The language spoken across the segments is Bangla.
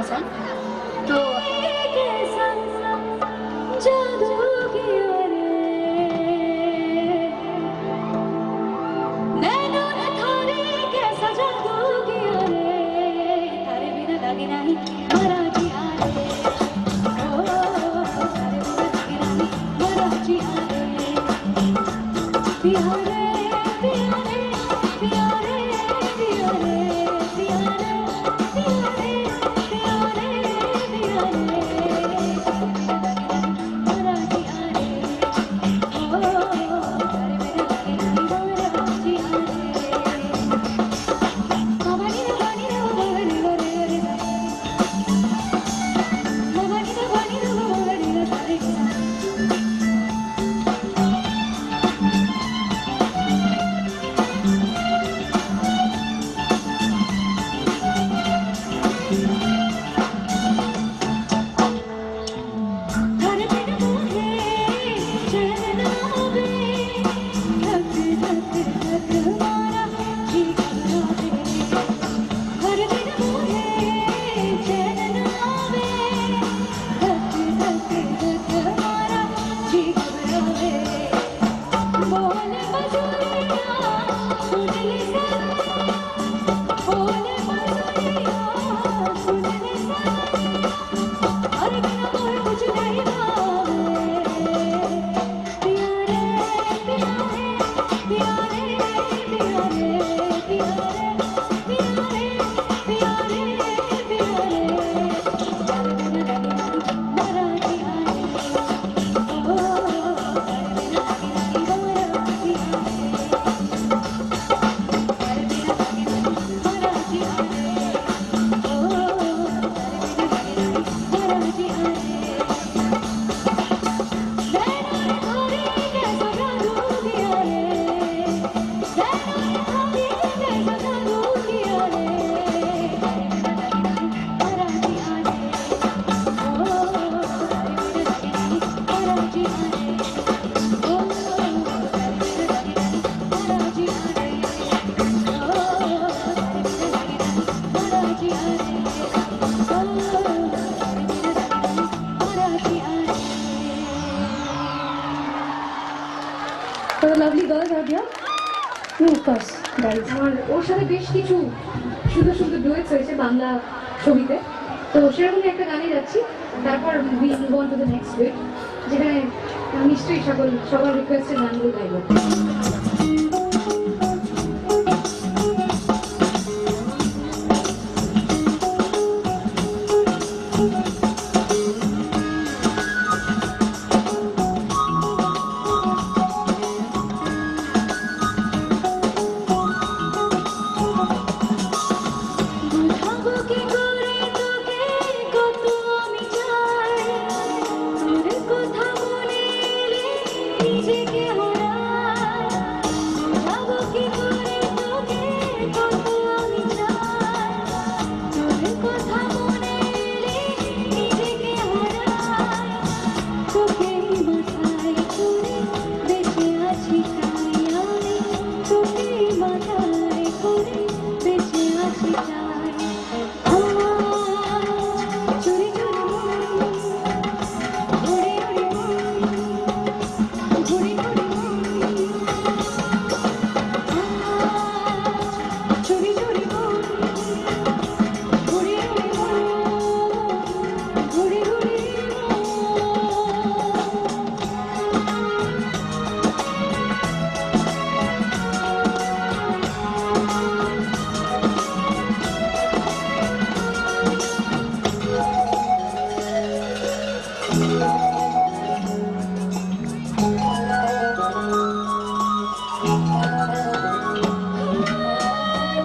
पसंद। तो जादू किया रे नैनों ने थारे कैसा जादू किया रे थारे बिना लगे नहीं मरा जिया रे ओ थारे बिना लगे नहीं मरा जिया रे पिया रे पिया रे पिया रे पिया रे पिया रे पिया रे पिया रे पिया रे मरा जिया रे ओ थारे बिना लगे नहीं मरा जिया रे मवानी रे वानी रे वानी रे रे मवानी रे वानी रे वानी रे थारे बिना हर दिन मुझे चैन आवे धक धक धक मारा जी घबरावे हर दिन मुझे चैन आवे धक धक धक मारा जी घबरावे बोल बजुरिया सुन ले बोल बजुरिया सुन ले हर बिना मोर कुछ नहीं भावे पिया रे पिया रे पिया रे पिया रे पिया रे पिया रे पिया रे पिया रे हर बिना लगे नहीं मरा जिया रे ओ हर बिना लगे नहीं मरा जिया रे हर बिना लगे नहीं मरा जिया रे ओ हर बिना लगे नहीं मरा जिया रे नैनों ने थारे कैसा जादू किया रे नैनों ने थारे कैसा जादू किया रे थारे बिना लगे नहीं मरा जिया रे ओ थारे बिना लगे नहीं मरा जिया रे ओ थारे बिना लगे नहीं मरा जिया रे ओ थारे बिना लगे नहीं मरा जिया रे ओ थारे बिना लगे नहीं मरा जिया रे What a lovely girl, Rabia. No, of course, guys. আমার ওর সাথে বেশ কিছু সুন্দর সুন্দর ডুয়েটস হয়েছে বাংলা ছবিতে। তো সেরকমই একটা গানে যাচ্ছি। তারপর we move on to the next bit, যেখানে নিশ্চয়ই সবার রিকোয়েস্টের গানগুলো গাইব। বুঝাবো কি করে তোকে কত আমি চাই তোর কথা মনে এলে নিজেকে হারাই বুঝাবো কি করে তোকে কত আমি চাই তোর কথা মনে এলে নিজেকে হারাই তোকেই মাথায় করে বেঁচে আছি তাই আমি তোকেই মাথায় করে বেঁচে আছি তাই চুরি চুরি ঘুরে ঘুরে ঘুরে ঘুরে চুরি চুরি ঘুরে ঘুরে ঘুরে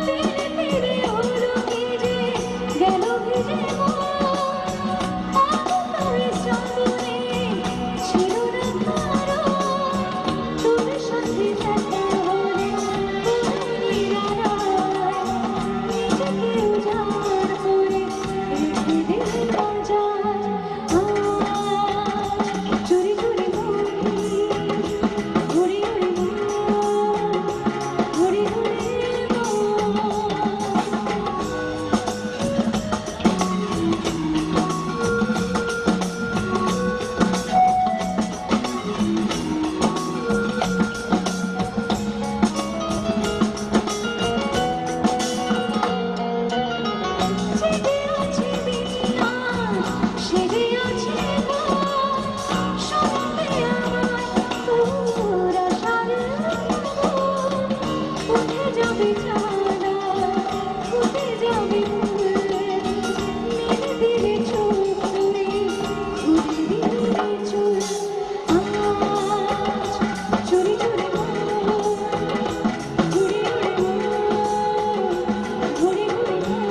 तेरे तेरे ओरों की जे गलो भिजे आकाश চাঁদনে ছিল না তারা তোর সাথে দেখা হলে পুরো নিরালায় নিজেকে উজাড় করে রেখে দিলে বাজার সেজে আছে স্বপ্নে আমার তোর আশার আগুন। উঠে যাবে চাঁদা, ফুটে যাবে ফুল, মেলে দিলে চোখ তুলে, ঘুরে দিলে চুল। আজ চুরি চুরি মন, ঘুরে ঘুরে মন, ঘুরে ঘুরে মন।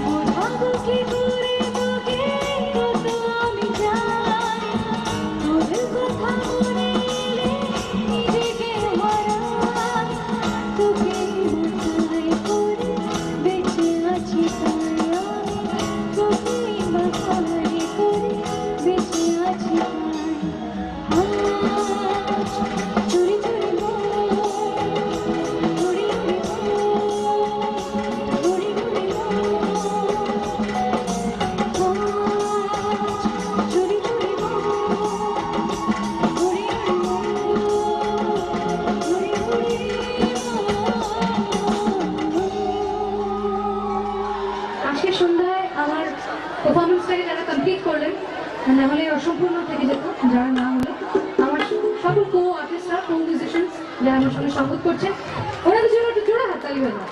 বোঝাবো কি করে তোকে কত আমি চাই, তোর কথা মনে এলে নিজেকে হারাই। তোকে মাথায় করে বেঁচে আছি তাই আমি, তোকে মাথায় করে বেঁচে আছি তাই। আজ চুরি চুরি মন, ঘুরি ঘুরি মন, ঘুরি ঘুরি মন। আজ চুরি চুরি মন, ঘুরি ঘুরি মন, ঘুরি ঘুরি আজকে সন্ধ্যায় আমার পারফরমেন্সটাকে যারা কমপ্লিট করলেন, না হলে অসম্পূর্ণ থেকে যেত, যারা না হলে আমার সকল কো আর্টিস্টরা, কো মিউজিশিয়ানস যারা আমার সঙ্গে সঙ্গত করছেন, ওনাদের জন্য একটু জোড়া হাততালি হয়ে যাও।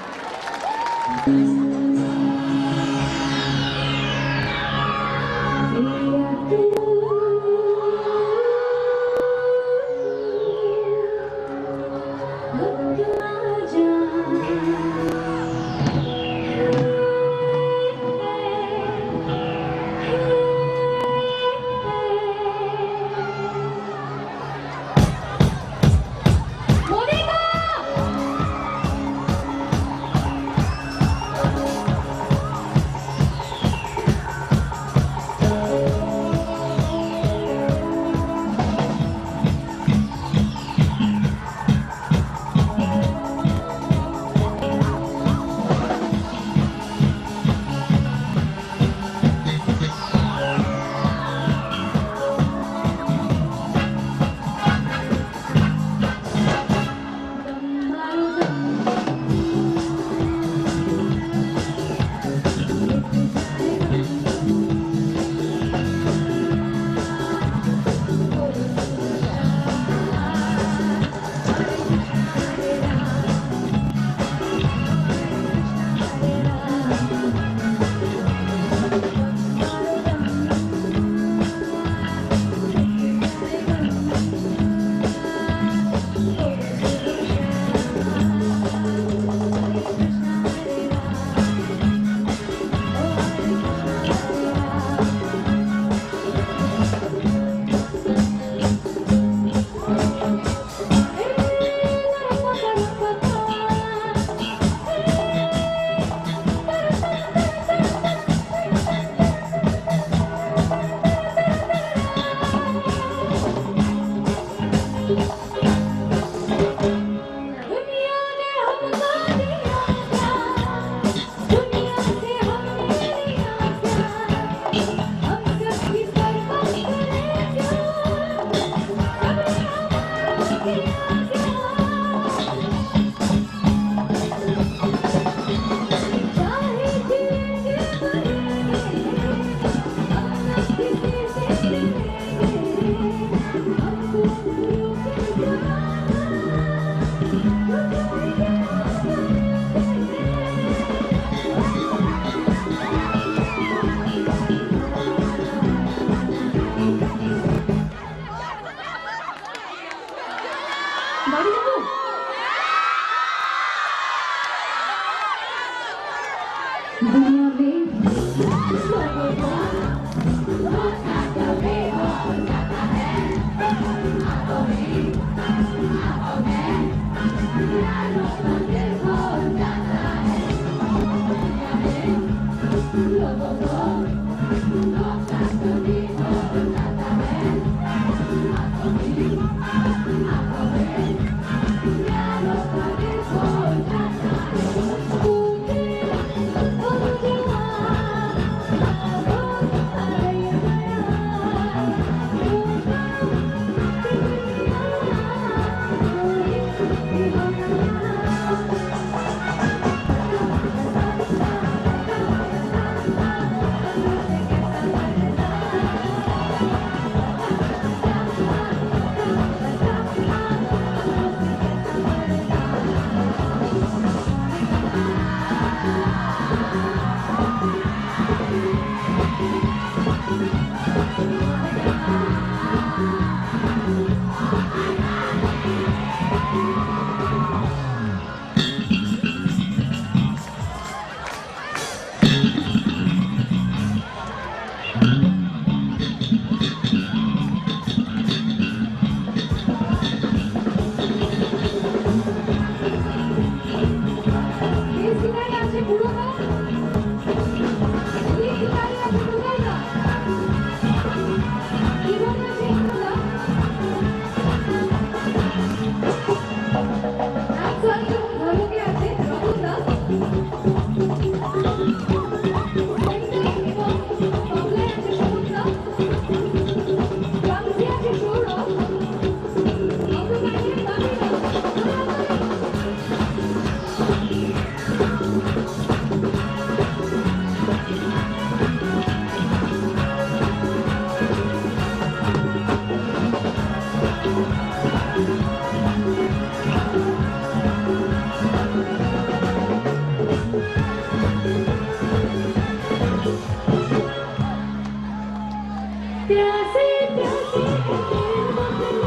प्यासे प्यासे है तेरे वतन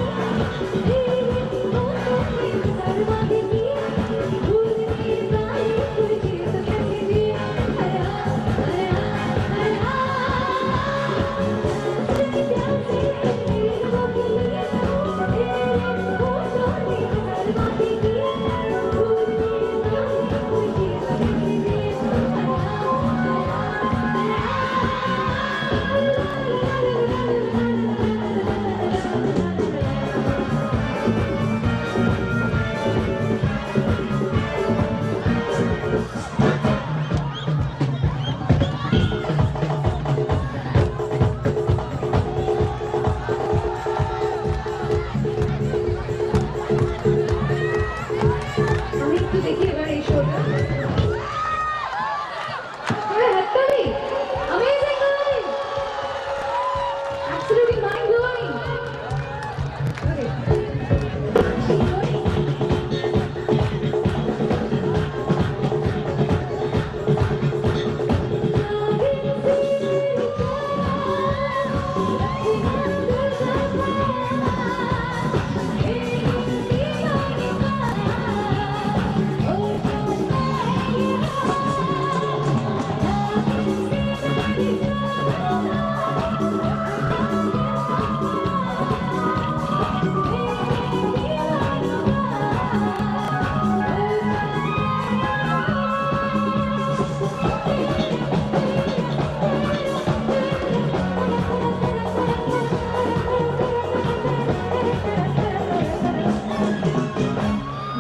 तेरी होठों में शर्मा देगी भूल नहीं पाई तुझे तो कैसे जी हया हया हया प्यासे प्यासे है तेरे वतन तेरी होठों में शर्मा देगी भूल नहीं पाई तुझे तो कैसे जी আমি একটু দেখি এবার এই শোটা হাততালি amazing guys absolutely mind blowing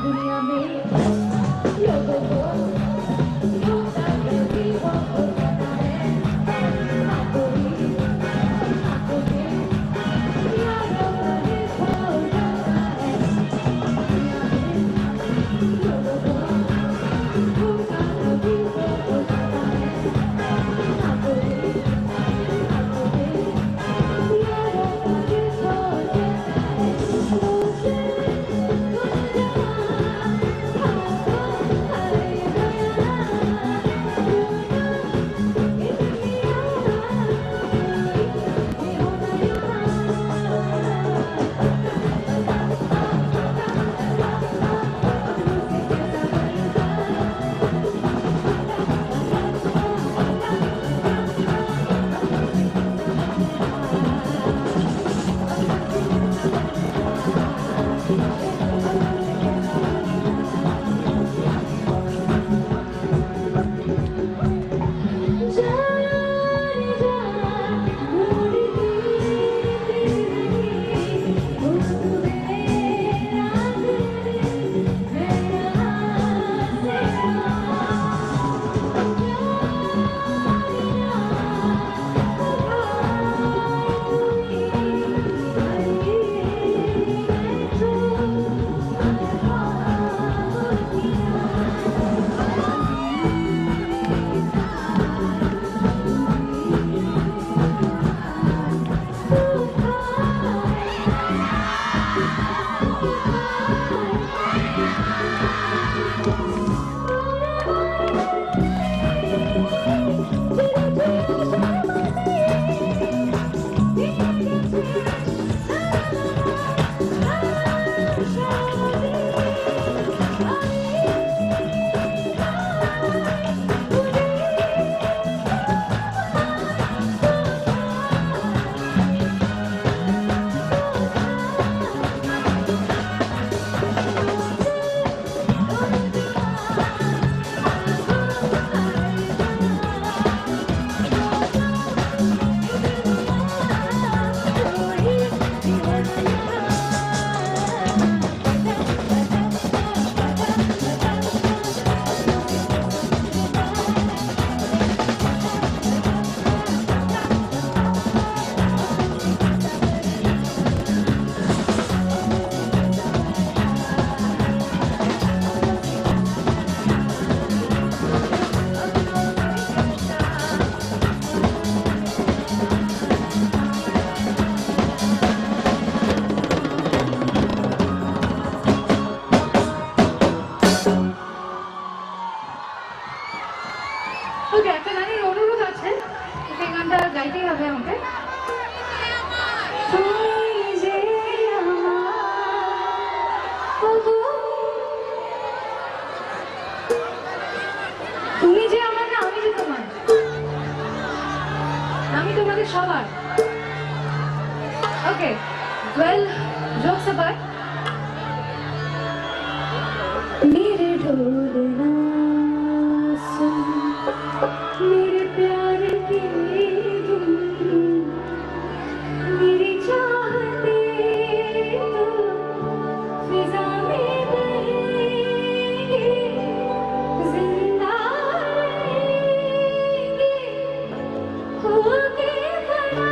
दुनिया में लोगों को होता कभी वो होता है आंखों में यारों का हिस्सा हो जाता है दुनिया में लोगों को होता कभी वो होता है आंखों में यारों का हिस्सा हो जाता है मुझसे ওকে একটা গানের অনুরোধ আছে সেই গানটা গাইতেই হবে আমাকে আমি তোমাদের সবার। ওকে, ওয়েল, জোকস अपार्ट, मेरे ढोलना सुन, मेरे प्यार की धुन, मेरी चाहते तो फिजा में बहेंगे, जिंदा रहेंगे होके फना।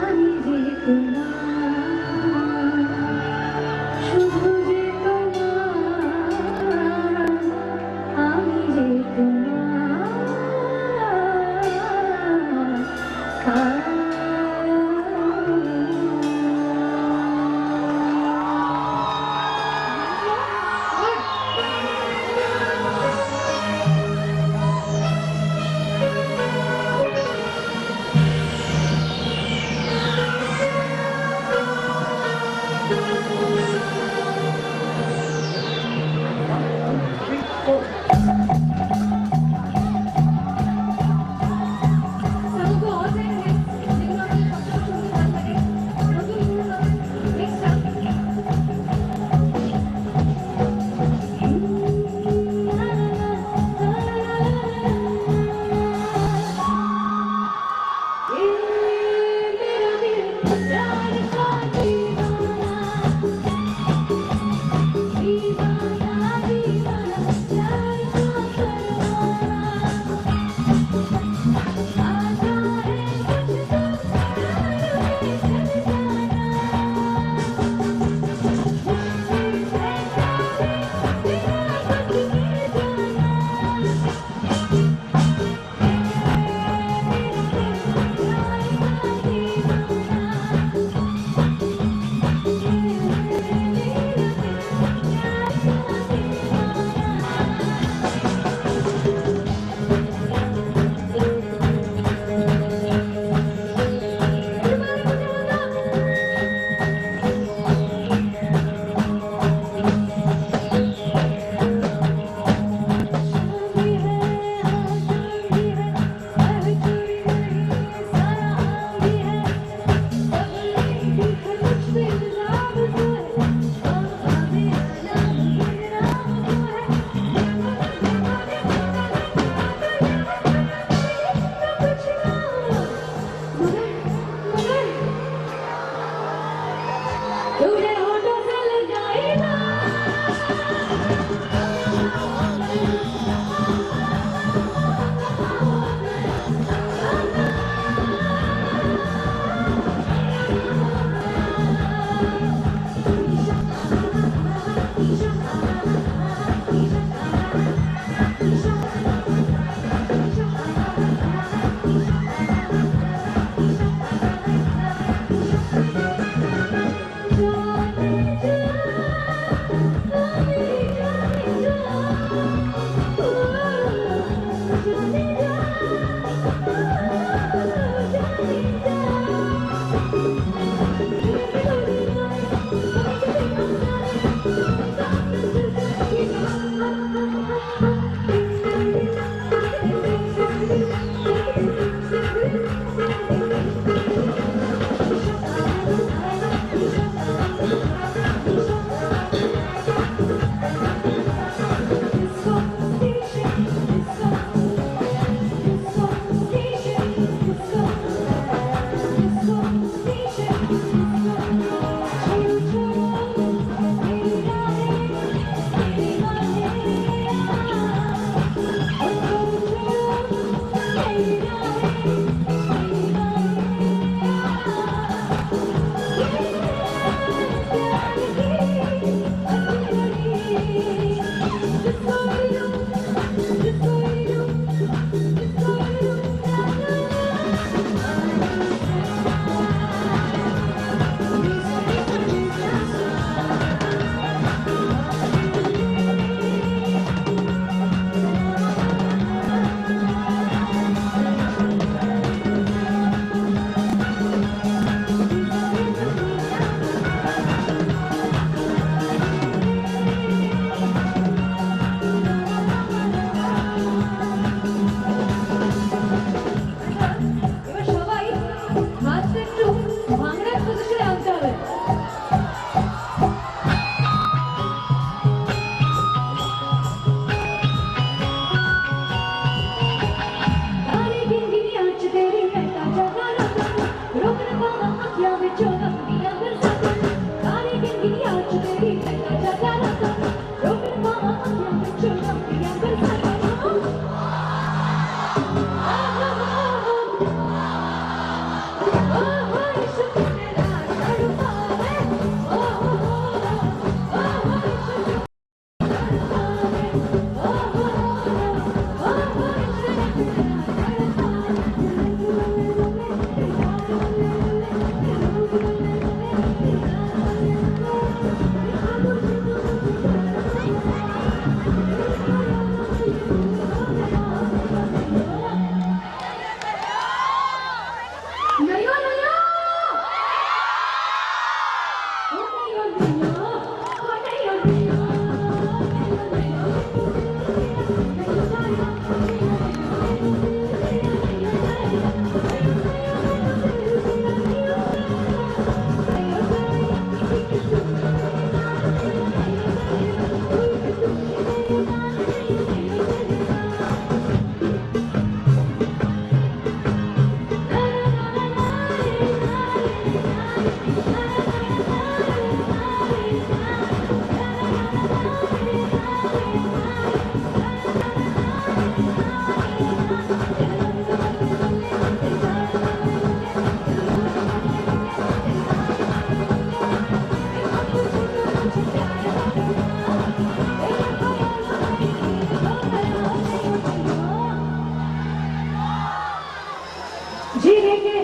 আমি যে তোমার, শুধু যে তোমার, আমি যে তোমার। Some of the all-time hits.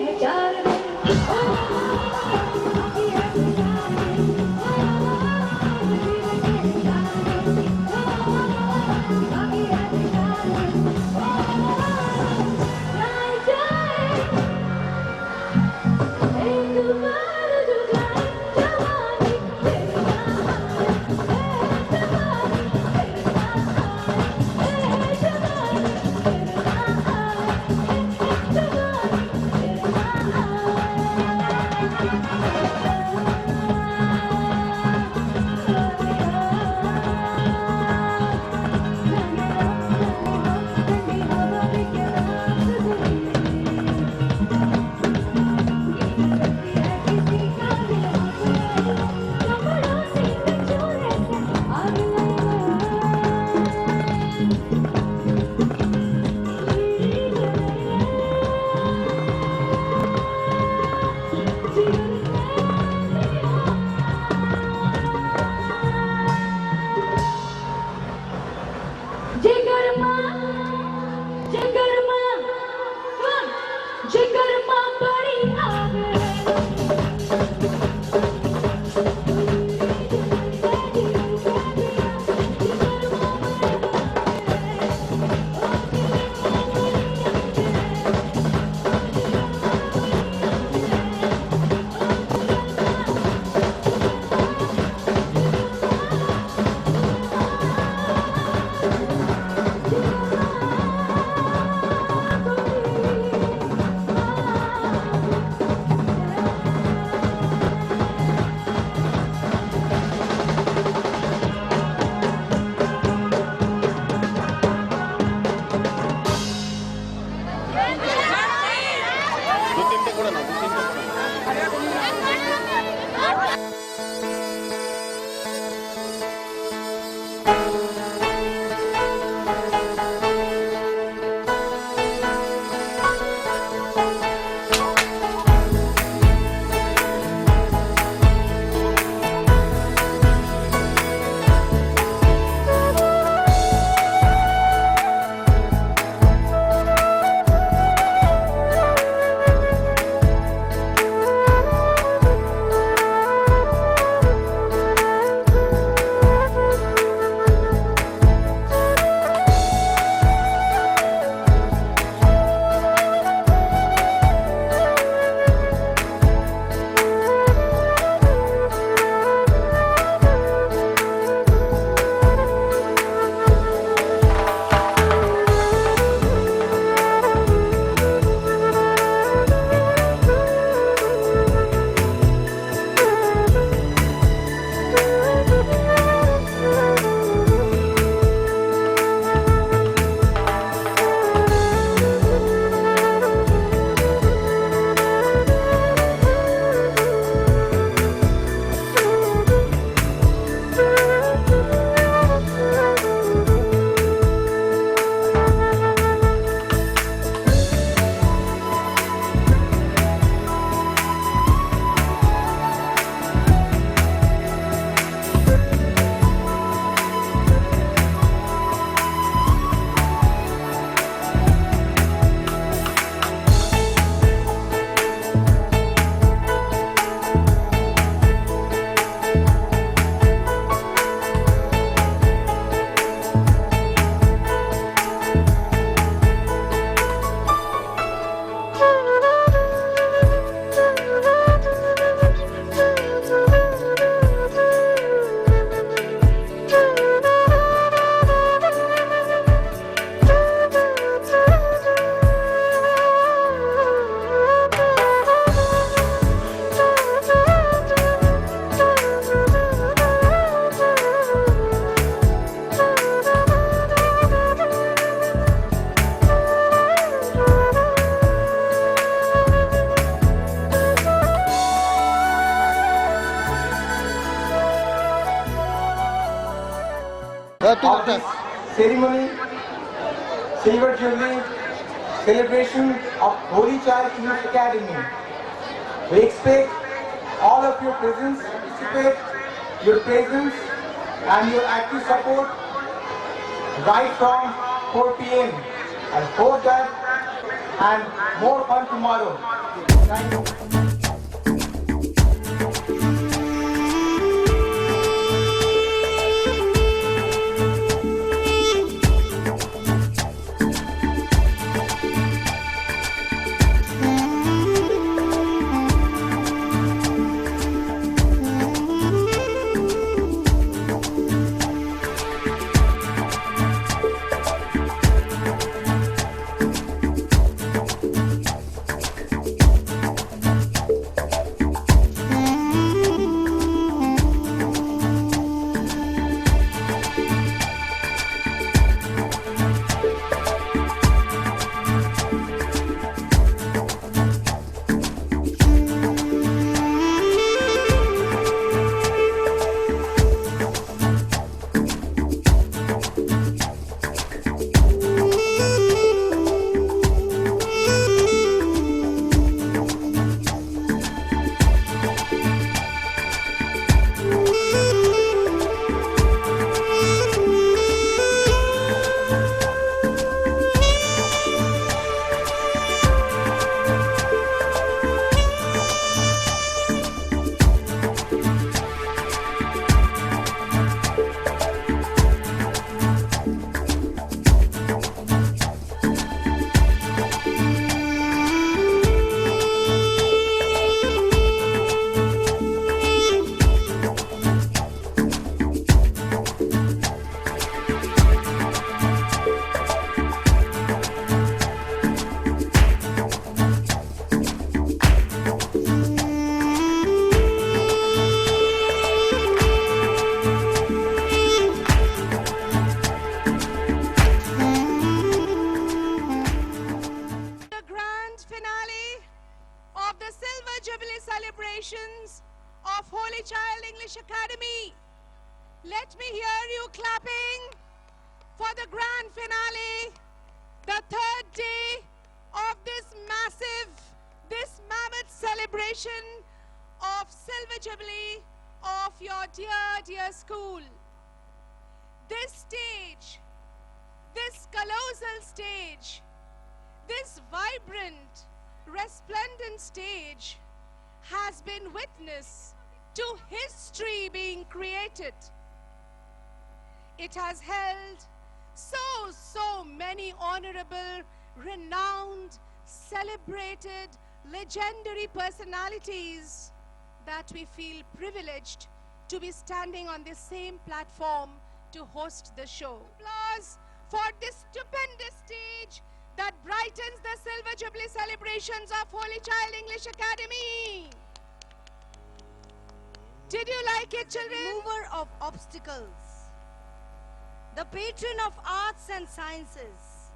हैं 4 दिन बाकी है 4 दिन जीवन के हैं 4 दिन बाकी है 4 दिन एक बार जो जाए जवानी फिर ना जिगर मां बड़ी आग of this ceremony, Silver Jubilee celebration of Holy Child Youth Academy. We expect all of your presence, participate, your presence and your active support right from 4 p.m. I hope that and more fun tomorrow. Thank you. celebrations of Holy Child English Academy. Let me hear you clapping for the grand finale, the third day of this mammoth celebration of Silver Jubilee of your dear school. This stage, this colossal stage, this vibrant, resplendent stage has been witness to history being created. It has held so many honorable, renowned, celebrated, legendary personalities that we feel privileged to be standing on this same platform to host the show. Applause for this stupendous stage that brightens the Silver Jubilee celebrations of Holy Child English Academy. Did you like it, children? Remover of obstacles, the patron of arts and sciences,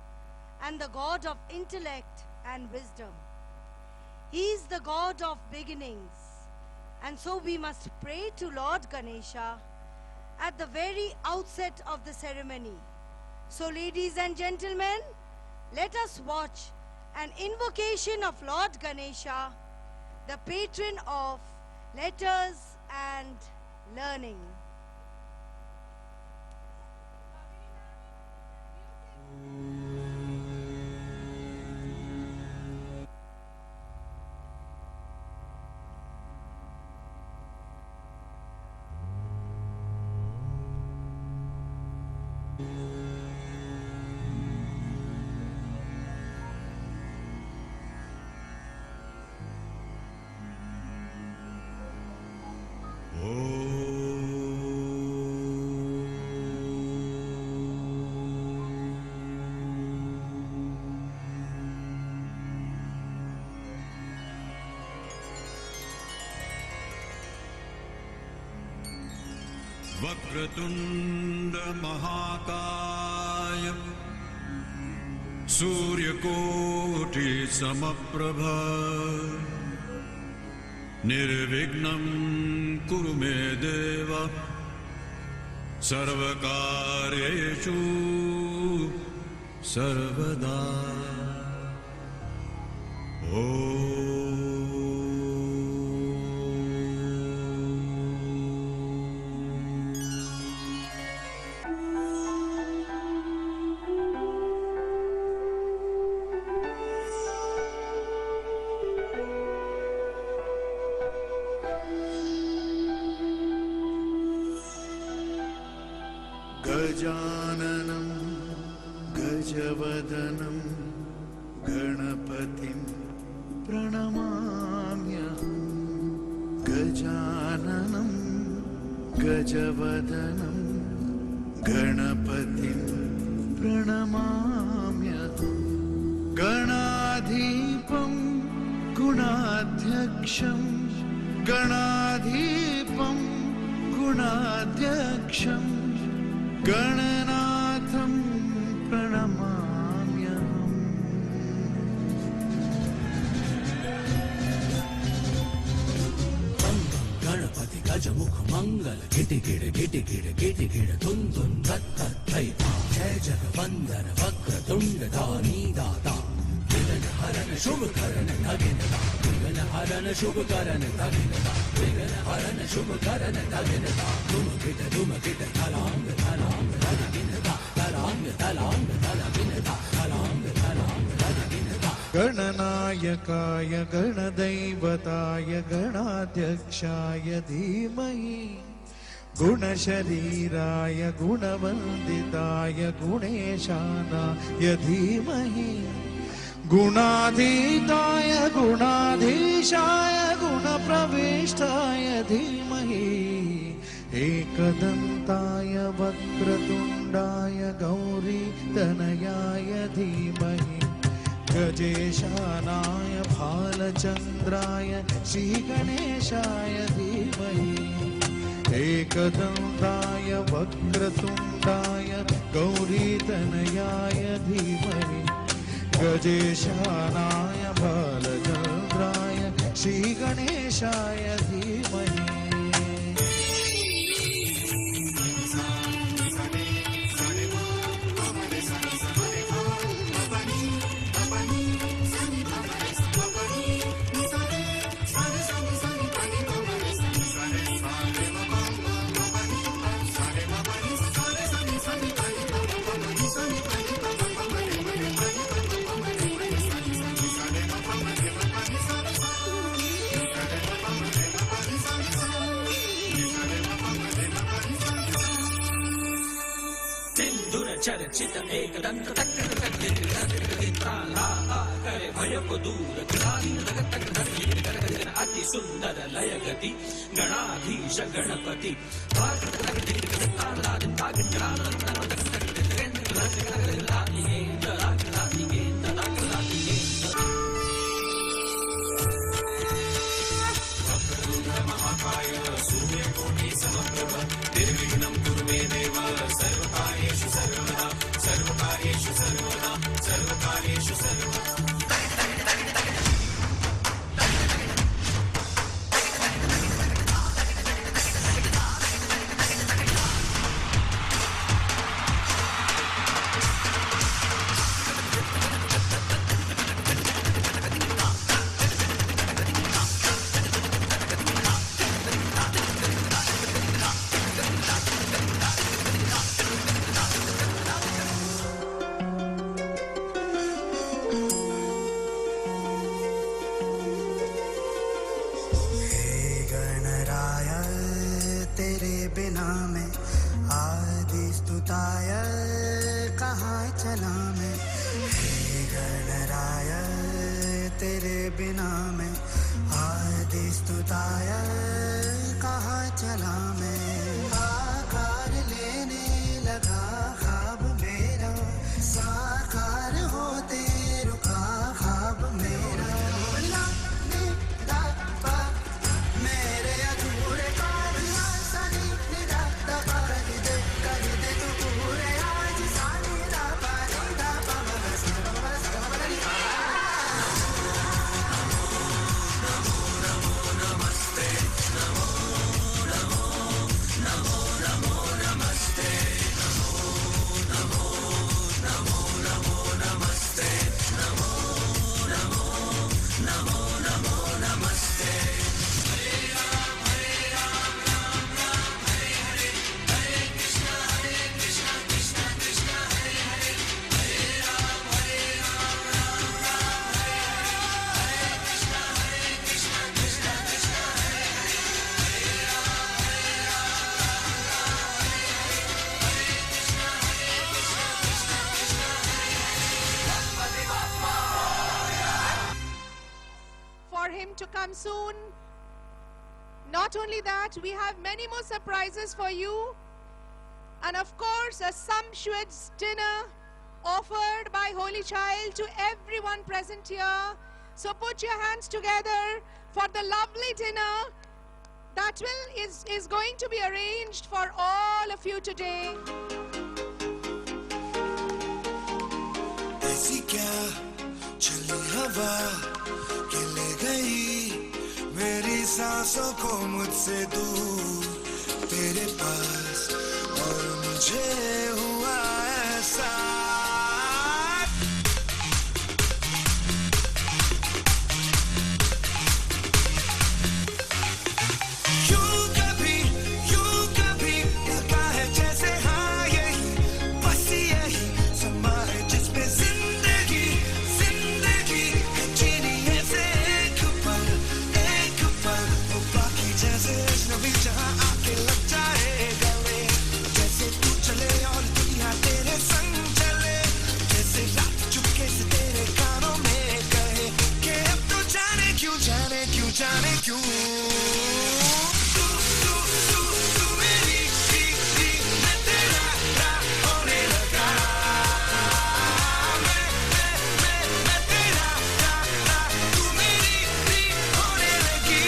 and the god of intellect and wisdom. He is the god of beginnings, and so we must pray to Lord Ganesha at the very outset of the ceremony. So, ladies and gentlemen, let us watch an invocation of Lord Ganesha, the patron of letters and learning. Vakratunda महाकाय सूर्यकोटि समप्रभ निर्विघ्नं कुरु मे देव सर्वकार्येषु सर्वदा। गजाननं गजवदनं गणपतिं प्रणमाम्यहम् गजाननं गजवदनं गणपतिं प्रणमाम्यहम् गणाधीपं गुणाध्यक्षं गणाधीपं गुणाध्यक्षं गणनाथं प्रणमाम्यहम् गणपति गजमुख मंगल गिटि गिड़ गिटि गिड़ गिटि गिड़ धुन धुन धत धत धै जय जगवंदन वक्र तुंड दानी दाता विघ्न हरन शुभ करन धगिनता विघ्न हरन शुभ करन धगिनता विघ्न हरन शुभ करन धगिनता धुम गिट धलांग धलांग धगिनता धलांग धलांग धगिनता धलांग धलांग धगिनता गणनायकाय गणदैवताय गणाध्यक्षाय धीमहि गुणशरीराय गुणवन्दिताय गुणेशानाय धीमहि गुणाधीताय गुणाधीशाय गुणप्रविष्टाय धीमहि एकदन्ताय वक्रतुण्डाय गौरीतनयाय धीमहि गजेशानाय भालचन्द्राय श्रीगणेशाय धीमहि एकदन्ताय वक्रतुण्डाय गौरीतनयाय धीमहि गजेशानाय भालचन्द्राय श्रीगणेशाय धीमहि चर्चित एक दंत करे भय को दूर अति सुंदर लय गति गणाधीश गणपति निर्विघ्नं कुरु मे देव सर्वकार्येषु सर्वदा सर्वकार्येषु सर्वदा सर्वकार्येषु सर्वदा बिना मैं आदि स्तुताय कहाँ चला मैं हे गणराय तेरे बिना मैं आदि स्तुताय कहाँ चला मैं आकार लेने लगा ख्वाब मेरा साकार होते रुका ख्वाब मेरा मेरे अधूरे come soon. Not only that, we have many more surprises for you. And of course, a sumptuous dinner offered by Holy Child to everyone present here. So put your hands together for the lovely dinner that is going to be arranged for all of you today. ऐसी क्या चली हवा कि ले गई मेरी सांसों को मुझसे दूर तेरे पास और मुझे हुआ ऐसा यूं कभी लगा है जैसे हाँ यही बस यही समा है जिसमें जिंदगी है जीनी ऐसे एक पल वो बाकी जैसे अजनबी जहाँ आके लग जाए गले जैसे तू चले और दुनिया तेरे संग चले जैसे रात चुपके से तेरे कानों में कहे कि अब तो जाने क्यों तू मेरी मैं तेरा होने लगा मैं तेरा तू मेरी होने लगी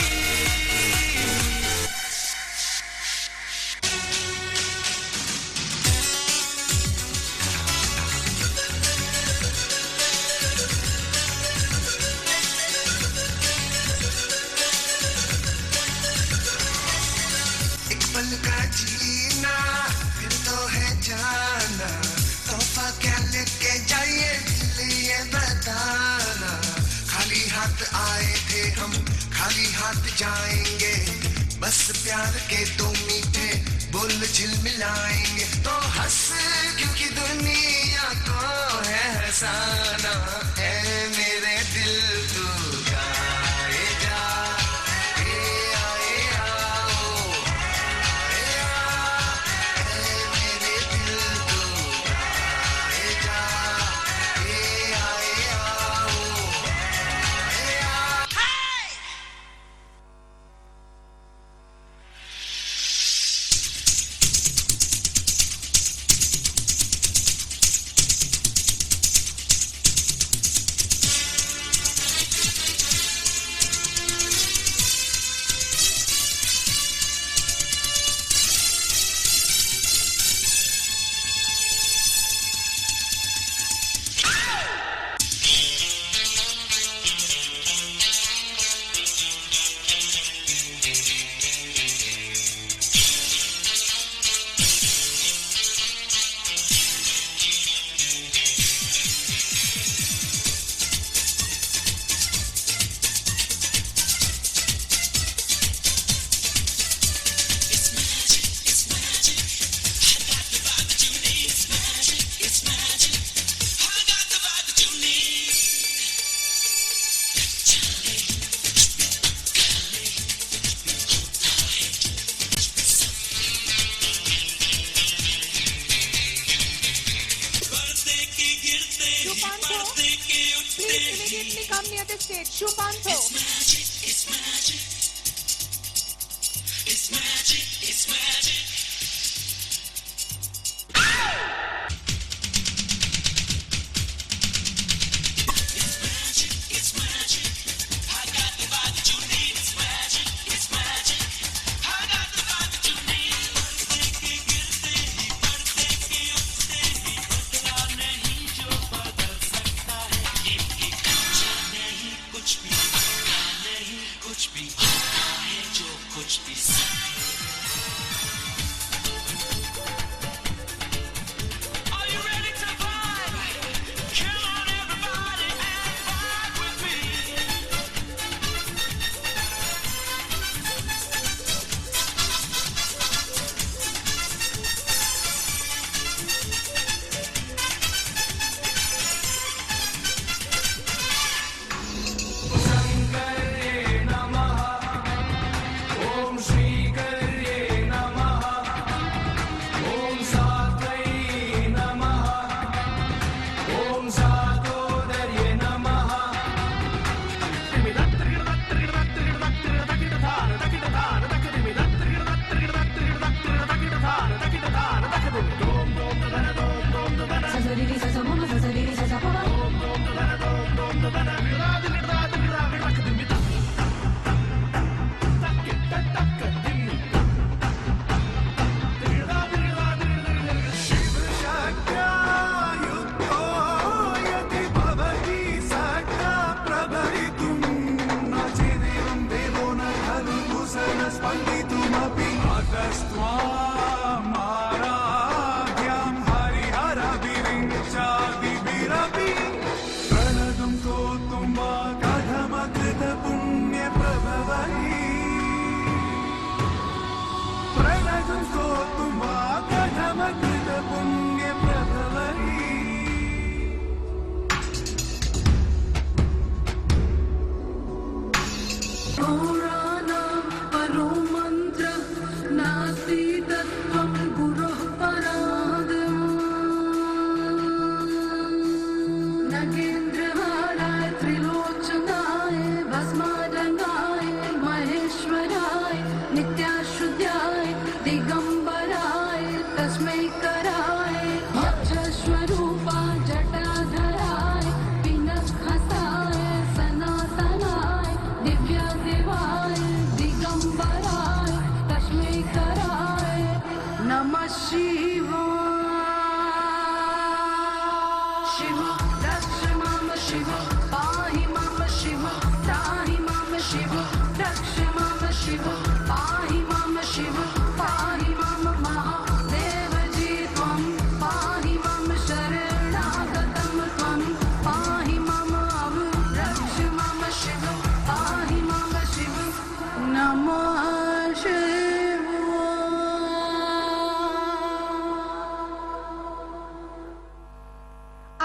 एक पल का जीना फिर तो है जाना तोहफा क्या लेके जाइए दिल ये बताना खाली हाथ आए थे हम खाली हाथ जाएंगे बस प्यार के दो मीठे बोल झिलमिलाएंगे तो हंस क्योंकि दुनिया को है हंसाना है मेरे दिल तू गाए जा मेरे दिल तू गाए जा Immediately come near the stage. Shubhanto. ओम श्री कर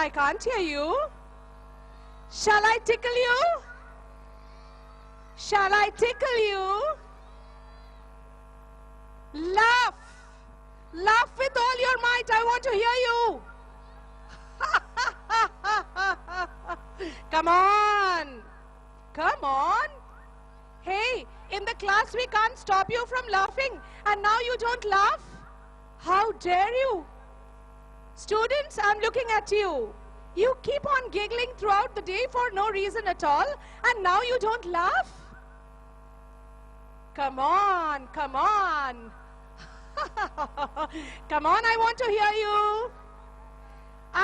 I can't hear you. Shall I tickle you? Shall I tickle you? Laugh. Laugh with all your might. I want to hear you. Come on. Come on. Hey, in the class we can't stop you from laughing, and now you don't laugh? How dare you? Students, I'm looking at you. You keep on giggling throughout the day for no reason at all, and now you don't laugh? Come on, come on. Come on, I want to hear you.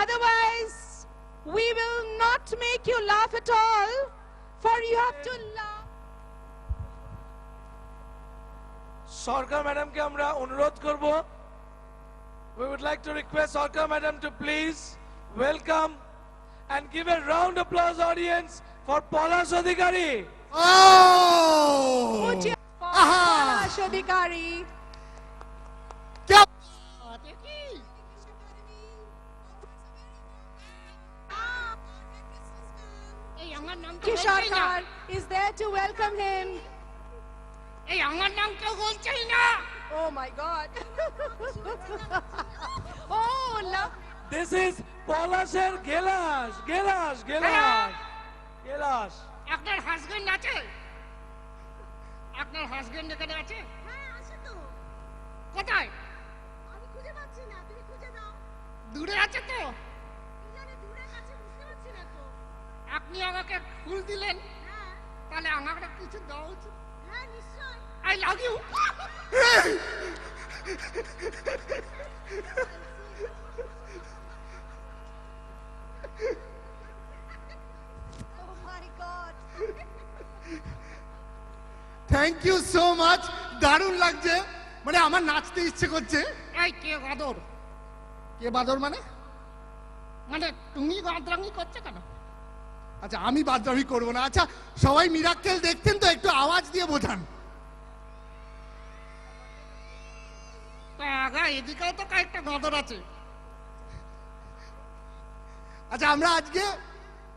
Otherwise, we will not make you laugh at all, for you have to laugh. সরকার ম্যাডামকে আমরা অনুরোধ করব। We would like to request Sarkar Madam to please welcome and give a round applause audience for Palash Adhikari. Put your Palash Adhikari. Kishore Khan is there to welcome him. Oh my God. Oh, love. This is Palash's Gelash. আপনার হাজবেন্ড আছে? আপনার হাজবেন্ড এখানে আছে? হ্যাঁ আছে তো। কোথায়? আমি খুঁজে পাচ্ছি না, তুমি খুঁজে দাও। দূরে আছে তো? কি জানি দূরে কাছে বুঝতে পারছি না তো। আপনি আমাকে ফুল দিলেন, হ্যাঁ তাহলে আমাকে কিছু দেওয়া উচিত। হ্যাঁ নিশ্চয়। I love you. Oh my God. Thank you so much, দারুণ লাগছে, মানে আমার নাচতে ইচ্ছে করছে। এই কে বাদর? কে বাদর মানে? মানে তুমি বাদরামি করছো কেন? আচ্ছা আমি বাদরামি করবো না। আচ্ছা সবাই মিরাক্কেল দেখতেন তো, একটু আওয়াজ দিয়ে বোঝান। আগা এদিকেও তো কয়েকটা বাদর আছে। আচ্ছা আমরা আজকে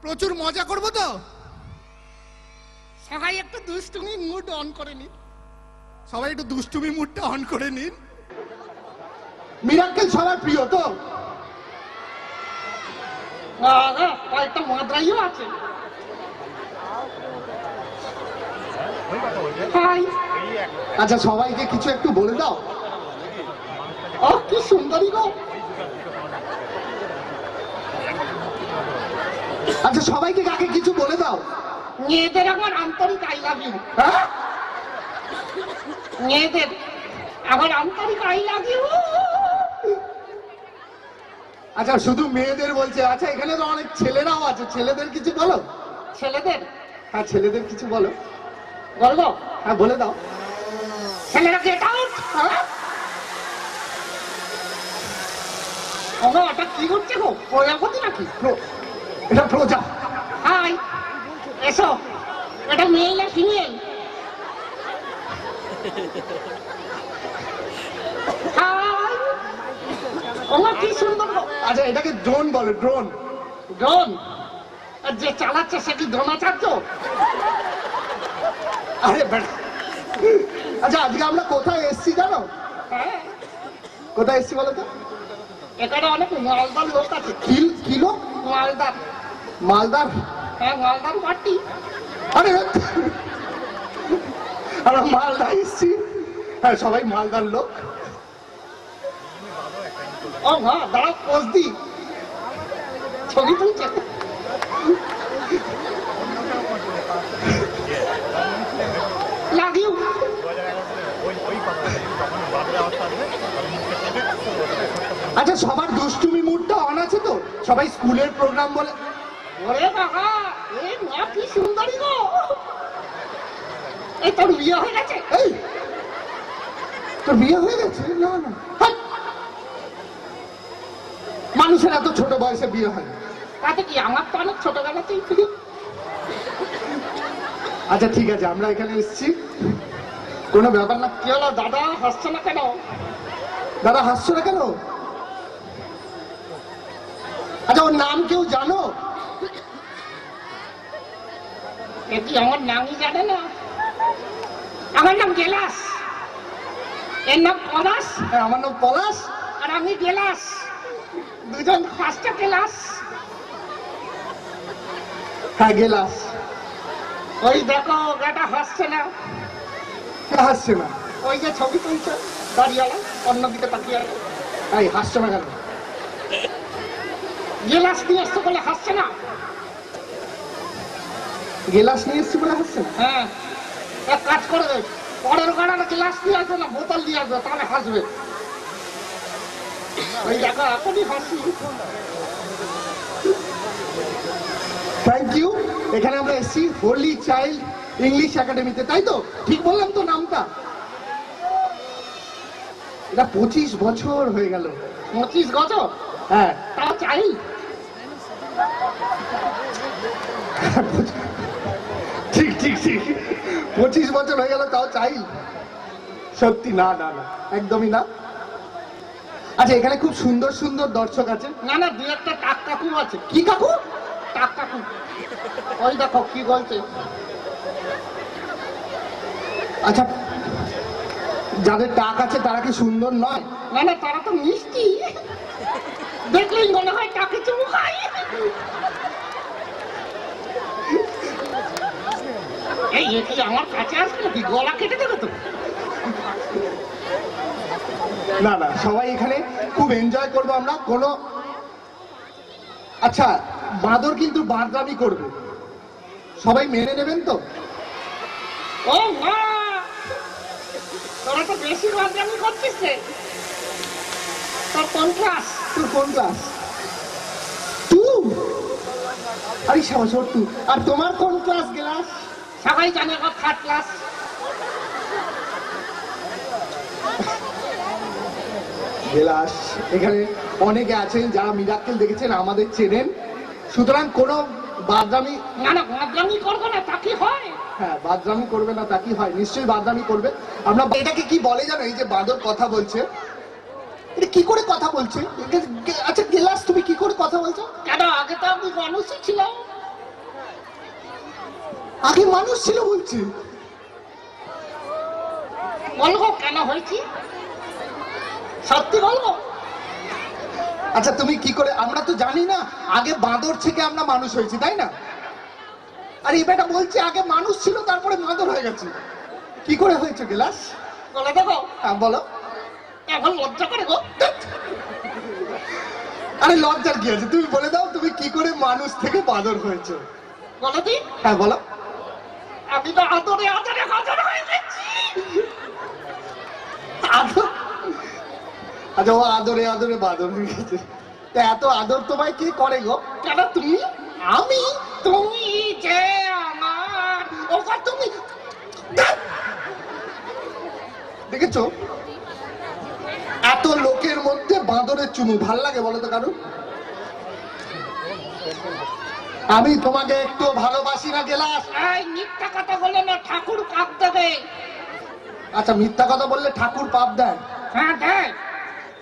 প্রচুর মজা করব তো? সবাই একটু দুষ্টুমি মুড অন করে নিন। সবাই একটু দুষ্টুমি মুডটা অন করে নিন। মিরাক্কেল সবার প্রিয় তো? কয়েকটা মাদ্রাইও আছে। হাই আচ্ছা সবাইকে কিছু একটু বলে দাও। ও কি সুন্দরী গো। আচ্ছা সবাইকে কাকে কিছু বলে দাও। মেয়েদের আমার আন্তরিক আই লাভ ইউ। হ্যাঁ মেয়েদের আমার আন্তরিক আই লাভ ইউ। আচ্ছা শুধু মেয়েদের বলছে, আচ্ছা এখানে তো অনেক ছেলেরাও আছে, ছেলেদের কিছু বলো। ছেলেদের হ্যাঁ ছেলেদের কিছু বলো। বলবো? হ্যাঁ বলে দাও। ছেলেরা গেট আউট। ওগো ওটা কি করছে গো? প্রজাপতি নাকি? এটা প্রজা। হাই এসো, এটা মেল না ফিমেল? হাই ওমা কি সুন্দর গো। আচ্ছা এটাকে ড্রোন বলে, ড্রোন। ড্রোন? আর যে চালাচ্ছে সে কি দ্রোণাচার্য? আরে বেটা। আচ্ছা আজকে আমরা কোথায় এসছি জানো? হ্যাঁ কোথায় এসছি বলো তো? এখানে অনেক মালদার লোক আছে। কি লোক? মালদার। মালদার? হ্যাঁ মালদার পার্টি। আরে আমরা মালদা এসছি। হ্যাঁ সবাই মালদার লোক। ও হ্যাঁ দাঁড়া পোজ দি, ছবি তুলছে। Love you. আচ্ছা সবার দুষ্টুমি মুডটা অন আছে তো? সবাই স্কুলের প্রোগ্রাম বলে। ওরে বাবা এ মা কি সুন্দরী গো। এই তোর বিয়ে হয়ে গেছে? এই তোর বিয়ে হয়ে গেছে? না না হাট। মানুষের এত ছোট বয়সে বিয়ে হয়। তাতে কি, আমার তো অনেক ছোটবেলাতেই। আচ্ছা ঠিক আছে আমরা এখানে এসেছি, কোনো ব্যাপার না। কি হলো দাদা হাসছে না কেন? দাদা হাসছো না কেন? আচ্ছা ওর নাম কেউ জানো? এ কি আমার নামই জানে না? আমার নাম গেলাস, এর নাম পলাশ। হ্যাঁ আমার নাম পলাশ। আর আমি গেলাস, দুজন ফার্স্টে ক্লাস। হ্যাঁ গেলাস। ওই দেখো বেটা হাসছে না। কে হাসছে না? ওই যে ছবি তুলছে দাঁড়িয়ালা, অন্যদিকে তাকিয়ে আছে। এই হাসছো না কেন? গেলাস নিয়ে আসতে বলে হাসছে না। গেলাস নিয়ে এসছি বলে হাসছে না? হ্যাঁ এক কাজ করবে, পরের গাড়ার গ্লাস নিয়ে আসবে না, বোতল নিয়ে আসবে, তাহলে হাসবে। ওই দেখো এখনই হাসি। Thank you. এখানে আমরা এসেছি হোলি চাইল্ড ইংলিশ একাডেমিতে, তাই তো? ঠিক বললাম তো নামটা? এটা 25 বছর হয়ে গেল। 25 বছর? হ্যাঁ তাও চাই। ঠিক ঠিক ঠিক 25 বছর হয়ে গেল তাও চাই? সত্যি? না না না একদমই না। আচ্ছা এখানে খুব সুন্দর সুন্দর দর্শক আছে। না না দু একটা টাক কাকু আছে। কি কাকু? টাক কাকু ওই দেখো কি বলছে। আচ্ছা যাদের টাক আছে তারা কি সুন্দর নয়? না না তারা তো মিষ্টি, দেখলেই মনে হয় টাকে চুমু খাই। এই কি আমার কাছে আসবে নাকি? গলা কেটে দেবে তো। না না সবাই এখানে খুব এনজয় করবো আমরা। কোনো আচ্ছা বাঁদর কিন্তু বাঁদরামি করবে, সবাই মেনে নেবেন তো? ও মা তোরা তো বেশি বাদরামি করছিস রে। তোর কোন ক্লাস? তোর কোন ক্লাস? তুই? আরে সাবাস ওর তুই। আর তোমার কোন ক্লাস গেলাস? সবাই জানে আমার 3rd ক্লাস। গেলাস। এখানে অনেকে আছেন যারা মিরাক্কেল দেখেছেন, আমাদের চেনেন, সুতরাং কোনো বাদরামি। না না বাদরামি করবো না, তা কি হয়? হ্যাঁ বাদরামি করবে না তা কি হয়? নিশ্চয়ই বাদরামি করবে। আমরা এটাকে কি বলে জানো? এই যে বাঁদর কথা বলছে, এটা কি করে কথা বলছে? আচ্ছা গেলাস তুমি কি করে কথা বলছো? কেন আগে তো আমি মানুষই ছিলাম। আগে মানুষ ছিল বলছি? বলবো কেন হয়েছি, সত্যি বলবো। আচ্ছা তুমি কি করে? আমরা তো জানি না, আগে বাঁদর থেকে আমরা মানুষ হয়েছি তাই না? আর এই বেটা বলছে আগে মানুষ ছিল তারপরে বাঁদর হয়ে গেছে। কি করে হয়েছে গেলাস? বলে দেবো? হ্যাঁ বলো। এখন লজ্জা করে গো। আরে লজ্জার কি আছে, তুমি বলে দাও তুমি কি করে মানুষ থেকে বাঁদর হয়েছে। বলে দি? হ্যাঁ বলো। আমি তো আদরে আদরে বাঁদর হয়ে গেছি। আদর? আচ্ছা ও আদরে আদরে বাঁদর হয়ে গেছে। তা এত আদর তোমায় কে করে গো? কেন তুমি? আমি? তুমি যে আমার ওকে তুমি দেখেছো এত লোকের মধ্যে বাঁদরের চুমু ভাল লাগে বলো তো কারণ? আমি তোমাকে একটু ভালোবাসি না গেলাস। এই মিথ্যা কথা বলে না, ঠাকুর পাপ দেবে। আচ্ছা মিথ্যা কথা বললে ঠাকুর পাপ দেয়? হ্যাঁ দেয়।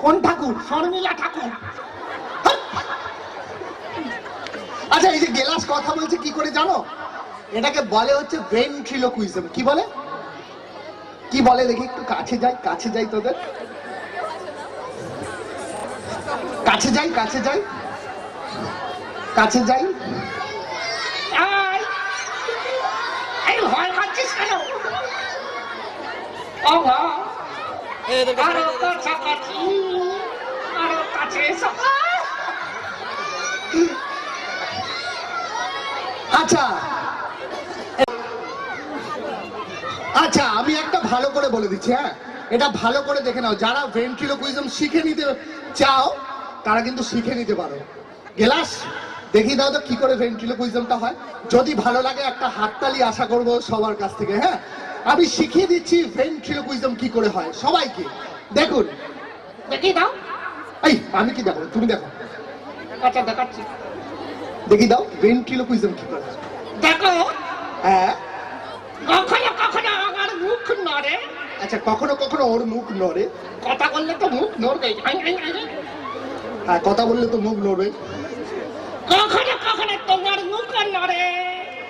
কোন ঠাকুর? শর্মিলা ঠাকুর। আচ্ছা এই যে গেলাস কথা বলছে কি করে জানো? এটাকে বলে হচ্ছে ভেন্ট্রিলোকুইজম। কি বলে? কি বলে দেখি একটু কাছে যাই, কাছে যাই তোদের কাছে যাই, কাছে যাই, কাছে যাই। এই ভয় পাচ্ছিস কেন? ও ভা আরো কাছাকাছি, আরো কাছে এসো। আচ্ছা আচ্ছা আমি একটা ভালো করে বলে দিচ্ছি, হ্যাঁ এটা ভালো করে দেখে নাও। যারা ভেন্ট্রিলোকুইজম শিখে নিতে চাও তারা কিন্তু শিখে নিতে পারো। গেলাস দেখিয়ে দাও তো কি করে ভেন্ট্রিলোকুইজমটা হয়। যদি ভালো লাগে একটা হাততালি আশা করবো সবার কাছ থেকে। হ্যাঁ আমি শিখিয়ে দিচ্ছি ভেন্ট্রিলোকুইজম কি করে হয় সবাইকে। দেখুন দেখি দাও। এই আমি কি দেখো, তুমি দেখো। আচ্ছা দেখাচ্ছি। দেখি দাও ভেন্ট্রিলোকুইজম কি করে। দেখো। হ্যাঁ কখনো কখনো আমার মুখ নড়ে। আচ্ছা কখনো কখনো ওর মুখ নড়ে। কথা বললে তো মুখ নড়বে। হ্যাঁ কথা বললে তো মুখ নড়বে। কখনো কখনো তোমার মুখ নড়ে।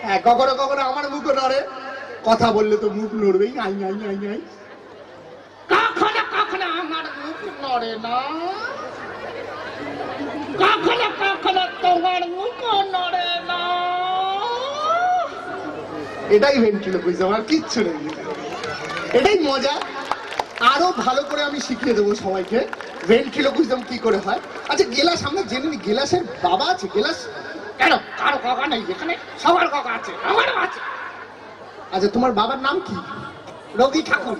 হ্যাঁ কখনো কখনো আমার মুখ নড়ে। কথা বললে তো মুখ নড়বেই। আই আই আই আই। কখনো কখনো আমার মুখ নড়ে না। কখনো কখনো তোমার মুখ নড়ে না। এটাই ভেন্ট্রিলোকুইজম, আর কিচ্ছু নেই। এটাই মজা। আরো ভালো করে আমি শিখিয়ে দেবো সবাইকে ভেন্ট্রিলোকুইজম কি করে হয়। আচ্ছা গেলাস আমরা জেনে নি গেলাসের বাবা আছে। গেলাস কেন কারো কাকা নেই এখানে? সবার কাকা আছে, আমারও আছে। আচ্ছা তোমার বাবার নাম কি? রবি ঠাকুর।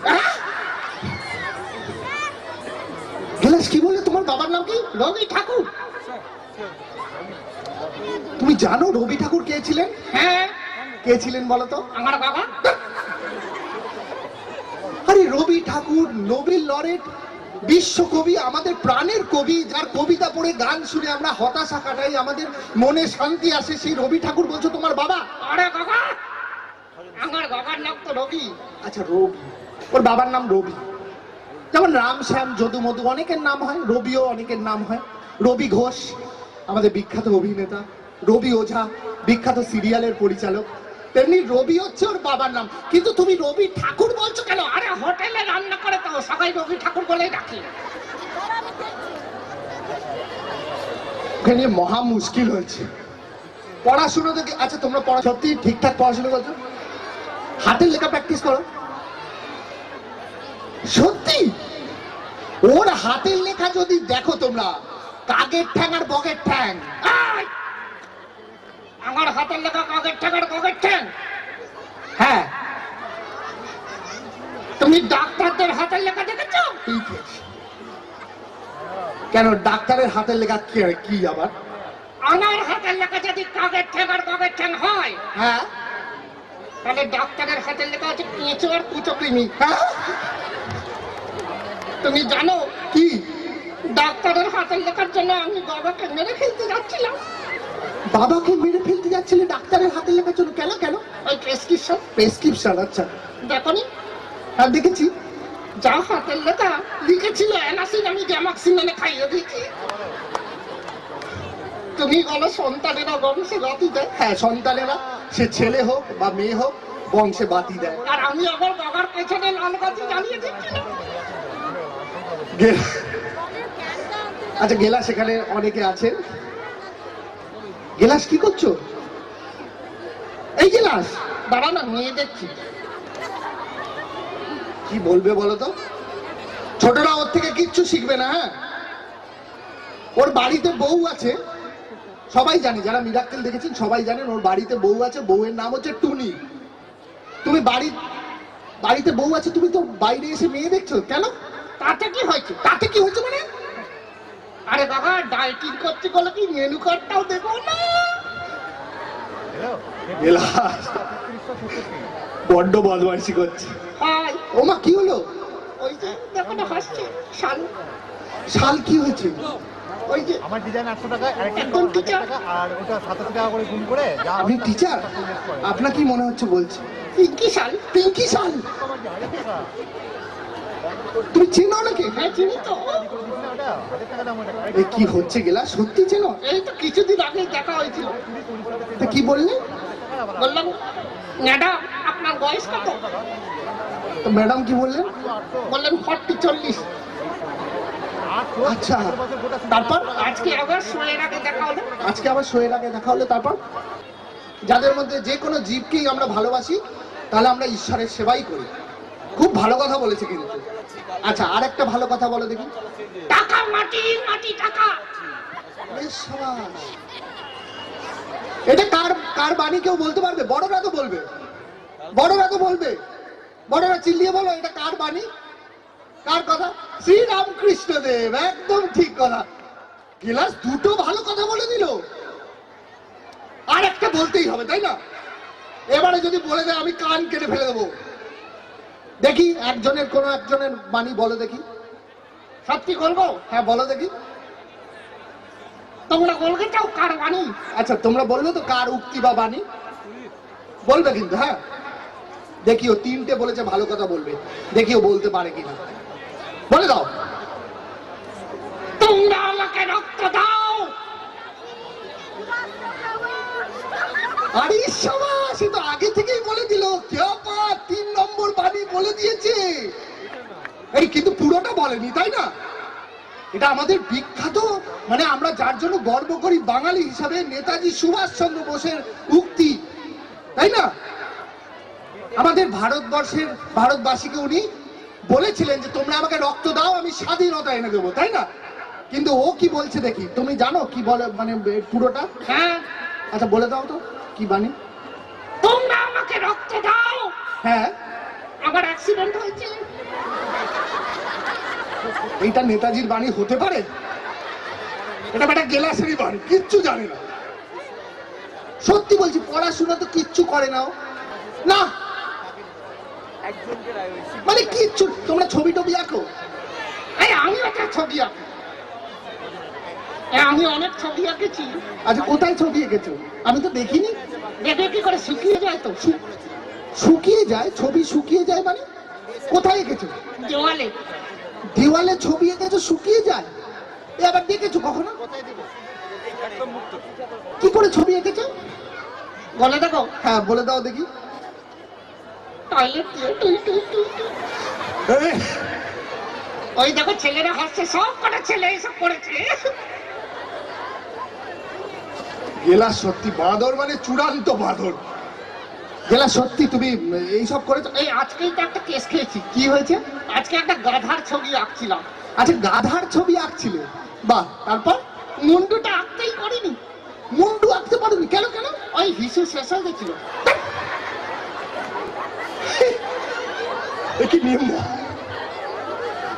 গেলাস কি বললে তোমার বাবার নাম কি? রবি ঠাকুর। তুমি জানো রবি ঠাকুর কে ছিলেন? হ্যাঁ। কে ছিলেন বলো তো? আমার বাবা। আরে রবি ঠাকুর নোবেল লরেট, বিশ্বকবি, আমাদের প্রাণের কবি, যার কবিতা পড়ে গান শুনে আমরা হতাশা কাটাই, আমাদের মনে শান্তি আসে, সেই রবি ঠাকুর বলছো তোমার বাবা? আরে বাবা আমার বাবার নাম তো রবি। আচ্ছা রবি, ওর বাবার নাম রবি। যেমন রাম শ্যাম যদু মধু অনেকের নাম হয়, রবিও অনেকের নাম হয়। রবি ঘোষ আমাদের বিখ্যাত অভিনেতা, রবি ওঝা বিখ্যাত সিরিয়ালের পরিচালক, তেমনি রবি হচ্ছে ওর বাবার নাম। কিন্তু তুমি রবি ঠাকুর বলছো কেন? আরে হোটেলে রান্না করে তো সবাই রবি ঠাকুর বলেই ডাকি। ওখানে মহা মুশকিল হয়েছে পড়াশুনো থেকে। আচ্ছা তোমরা পড়া সত্যি ঠিকঠাক পড়াশুনো করছো? হাতের লেখা প্র্যাকটিস করো? সত্যি ওর হাতের লেখা যদি দেখো তোমরা, কাকের ঠ্যাং আর বকের ঠ্যাং। আমার হাতের লেখা কাকের ঠ্যাং আর বকের ঠ্যাং? হ্যাঁ তুমি ডাক্তারদের হাতের লেখা দেখেছো? ঠিক আছে। কেন ডাক্তারের হাতের লেখা কি আবার? আমার হাতের লেখা যদি কাকের ঠ্যাং আর বকের ঠ্যাং হয়, হ্যাঁ তাহলে ডাক্তারের হাতের লেখা হচ্ছে কেঁচো আর কুচো কৃমি। হ্যাঁ তুমি জানো কি? ডাক্তারের হাতের লেখার জন্য আমি বাবাকে মেরে ফেলতে যাচ্ছিলাম। বাবাকে মেরে ফেলতে যাচ্ছিলে ডাক্তারের হাতের লেখার জন্য? কেন কেন? ওই প্রেসক্রিপশন। প্রেসক্রিপশন? আচ্ছা দেখনি? হ্যাঁ দেখেছি। যা হাতের লেখা লিখেছিল অ্যানাসিন আমি গ্যামাক্সিন এনে খাইয়ে দিচ্ছি। তুমি বলো সন্তানেরা বংশে বাতি দেয়? হ্যাঁ সন্তানেরা, সে ছেলে হোক বা মেয়ে হোক, বংশে বাতি দেয়। আর আমি আবার বাবার পেছনে লাল বাতি জ্বালিয়ে দিচ্ছিলাম। আচ্ছা গেলাস সেখানে অনেকে আছেন। গেলাস কি করছো? এই এই গেলাস, দাঁড়া না, মেয়ে দেখছি। কি বলবে বলো তো? ছোটরা ওর থেকে কিচ্ছু শিখবে না। হ্যাঁ, ওর বাড়িতে বউ আছে, সবাই জানে, যারা মিরাক্কেল দেখেছেন সবাই জানেন ওর বাড়িতে বউ আছে, বউয়ের নাম হচ্ছে টুনি। তুমি বাড়িতে বউ আছে, তুমি তো বাইরে এসে মেয়ে দেখছো কেন? তাতে কি হয়েছে? তাতে কি হয়েছে মানে? আরে বাবা, ডায়েটিং করতে গেলে কি মেনু কার্ডটাও দেখো না? গেলাস, বড্ড বদমাইশি করছে। হাই, ও মা, কি হলো? ওই যে দেখো না হাসছে, শাল। শাল কি হয়েছে? ওই যে আমার ডিজাইন 800 টাকা, একদম টিচার। আর ওটা 87 টাকা করে গুণ করে যা আপনি টিচার? আপনার কি মনে হচ্ছে বলছে? পিঙ্কি শাল। পিঙ্কি শাল? তুমি চেনো নাকি? হ্যাঁ চিনি তো। এ কি হচ্ছে গেলা, সত্যি চেনো? এই তো কিছুদিন আগে দেখা হয়েছিল। তা কি বললে? বললাম, ম্যাডাম আপনার বয়স কত? তো ম্যাডাম কি বললেন? বললেন 40-40। আচ্ছা, তারপর? আজকে আবার শোয়ের আগে দেখা হলো। আজকে আবার শোয়ের আগে দেখা হলো, তারপর? যাদের মধ্যে যে কোনো জীবকেই আমরা ভালোবাসি, তাহলে আমরা ঈশ্বরের সেবাই করি। খুব ভালো কথা বলেছে কিন্তু। আচ্ছা, আর একটা ভালো কথা বলো দেখি। টাকা মাটি, মাটি টাকা। বেশ, সাবাস। এটা কার বাণী কেউ বলতে পারবে? বড়রা তো বলবে, বড়রা তো বলবে, বড়রা চিল্লিয়ে বলো, এটা কার বাণী, কার কথা? শ্রী রামকৃষ্ণ দেব, একদম ঠিক কথা। গিলাস দুটো ভালো কথা বলে দিল, আর একটা বলতেই হবে, তাই না? এবারে যদি বলে দেয় আমি কান কেটে ফেলে দেবো। দেখি একজনের, কোনো একজনের বাণী বলো দেখি। সত্যি বলবো? হ্যাঁ বলো দেখি। তোমরা বলবে চাও কার বাণী? আচ্ছা, তোমরা বলবে তো কার উক্তি বা বাণী বলবে কিন্তু। হ্যাঁ, দেখিও, তিনটে বলেছে ভালো কথা বলবে, দেখিও বলতে পারে কিনা। বলে দাও। তোমরা আমাকে রক্ত দাও। আরে সাবাস, সে তো আগে থেকেই বলে দিল। কে পা 3 নম্বর বাণী বলে দিয়েছে। এই কিন্তু পুরোটা বলেনি, তাই না? এটা আমাদের বিখ্যাত, মানে আমরা যার জন্য গর্ব করি বাঙালি হিসাবে, নেতাজি সুভাষচন্দ্র বোসের উক্তি, তাই না? আমাদের ভারতবাসীকে উনি বলেছিলেন যে তোমরা আমাকে রক্ত দাও, আমি স্বাধীনতা এনে দেবো, তাই না? কিন্তু ও কি বলছে দেখি, তুমি জানো কি বলে, মানে পুরোটা? হ্যাঁ। আচ্ছা বলে দাও তো কি বাণী। তোমরা আমাকে রক্ত দাও। হ্যাঁ, আমার অ্যাক্সিডেন্ট হয়েছে। এইটা নেতাজির বাণী হতে পারে? এটা একটা গেলাসেরই বাণী, কিচ্ছু জানে না। সত্যি বলছি, পড়াশোনা তো কিচ্ছু করে না না, মানে কিচ্ছু। তোমরা ছবি টবি আঁকো? এই আমি একটা ছবি আঁকি। আমি অনেক ছবি আঁকেছি। আচ্ছা, কোথায় ছবি এঁকেছো? আমি তো দেখিনি। দেখে কি করে শুকিয়ে যায় তো। শুকিয়ে যায়? ছবি শুকিয়ে যায় মানে? কোথায় এঁকেছো? দেওয়ালে। দেওয়ালে ছবি এঁকেছো শুকিয়ে যায়? এ আবার দেখেছো কখনো? কি করে ছবি এঁকেছো বলে দেখো। হ্যাঁ বলে দাও দেখি। টয়লেট দিয়ে টুই টুই টুই টুই। ওই দেখো ছেলেরা হাসছে, সব কটা ছেলে এসব করেছে। গেলা সত্যি বাঁদর, মানে চূড়ান্ত বাঁদর। গেলা সত্যি তুমি এইসব করেছো? এই আজকেই তো একটা কেস খেয়েছি। কি হয়েছে? আজকে একটা গাধার ছবি আঁকছিলাম। আচ্ছা, গাধার ছবি আঁকছিলে? বাহ, তারপর? মুন্ডুটা আঁকতেই পারিনি। মুন্ডু আঁকতে পারোনি? কেন কেন? ওই হিসু শেষ হয়ে গেছিল। কি নিয়ম।